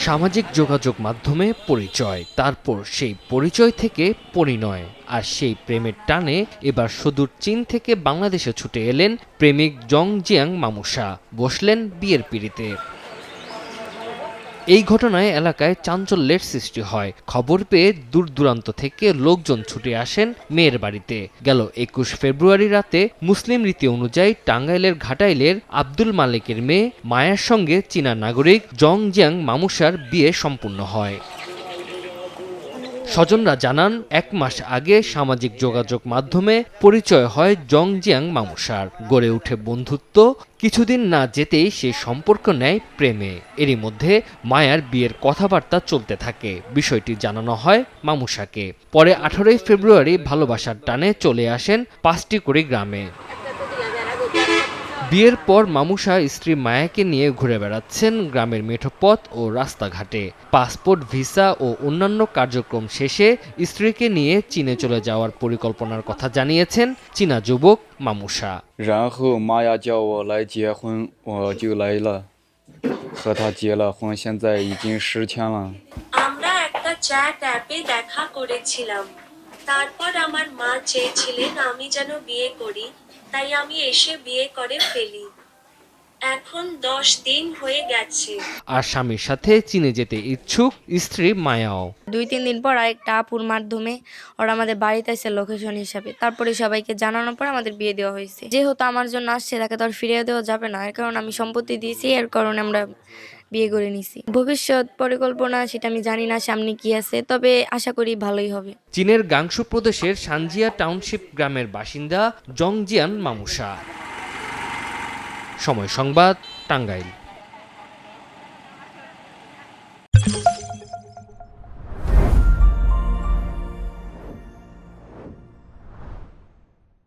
সামাজিক যোগাযোগ মাধ্যমে পরিচয়, তারপর সেই পরিচয় থেকে পরিণয়, আর সেই প্রেমের টানে এবার সুদূর চীন থেকে বাংলাদেশে ছুটে এলেন প্রেমিক জং জিয়াং মামুশা, বসলেন বিয়ের পিঁড়িতে। এই ঘটনায় এলাকায় চাঞ্চল্যের সৃষ্টি হয়। খবর পেয়ে দূর দূরান্ত থেকে লোকজন ছুটে আসেন মেয়ের বাড়িতে। গেল ২১ ফেব্রুয়ারি রাতে মুসলিম রীতি অনুযায়ী টাঙ্গাইলের ঘাটাইলের আব্দুল মালেকের মেয়ে মায়ার সঙ্গে চীনা নাগরিক জং জিয়াং মামুশার বিয়ে সম্পূর্ণ হয়। স্বজনরা জানান, ১ মাস আগে সামাজিক যোগাযোগ মাধ্যমে পরিচয় হয় জং জিয়াং মামুশার। গড়ে ওঠে বন্ধুত্ব। কিছুদিন না যেতেই সে সম্পর্ক নেয় প্রেমে। এরই মধ্যে মায়ার বিয়ের কথাবার্তা চলতে থাকে। বিষয়টি জানানো হয় মামুশাকে। পরে ১৮ ফেব্রুয়ারি ভালোবাসার টানে চলে আসেন পাঁচটিকুড়ি গ্রামে। বিয়ের পর মামুশা স্ত্রী মায়াকে নিয়ে ঘুরে বেড়াচ্ছেন গ্রামের মেঠোপথ ও রাস্তাঘাটে। পাসপোর্ট, ভিসা ও অন্যান্য কার্যক্রম শেষে স্ত্রীকে নিয়ে চীনে চলে যাওয়ার পরিকল্পনার কথা জানিয়েছেন চীনা যুবক মামুশা। 然后妈呀叫我来结婚，我就来了，和他结了婚，现在已经10天了。 আমরা একটা চ্যাট অ্যাপে দেখা করেছিলাম। তারপর আমার মা চেয়েছিলেন আমি যেন বিয়ে করি, তাই আমি এসে বিয়ে করে ফেলি। এখন 10 দিন হয়ে গেছে। আর স্বামীর সাথে চীনে যেতে ইচ্ছুক স্ত্রী মায়াও। ২-৩ দিন পর আরেকটা আপুর মাধ্যমে ওরা আমাদের বাড়িতে আসছে লোকেশন হিসাবে। তারপরে সবাইকে জানানোর পর আমাদের বিয়ে দেওয়া হয়েছে। যেহেতু আমার জন্য আসছে তাকে তো আর ফিরিয়ে দেওয়া যাবে না, এর কারণে আমি সম্পত্তি দিয়েছি, এর কারণে আমরা বিয়ে করে নিছি। ভবিষ্যৎ পরিকল্পনা সেটা আমি জানি না সামনে কি আছে, তবে আশা করি ভালোই হবে। চীনের গাংশু প্রদেশের সানজিয়া টাউনশিপ গ্রামের বাসিন্দা জং জিয়ান মামুশা। সময় সংবাদ, টাঙ্গাইল।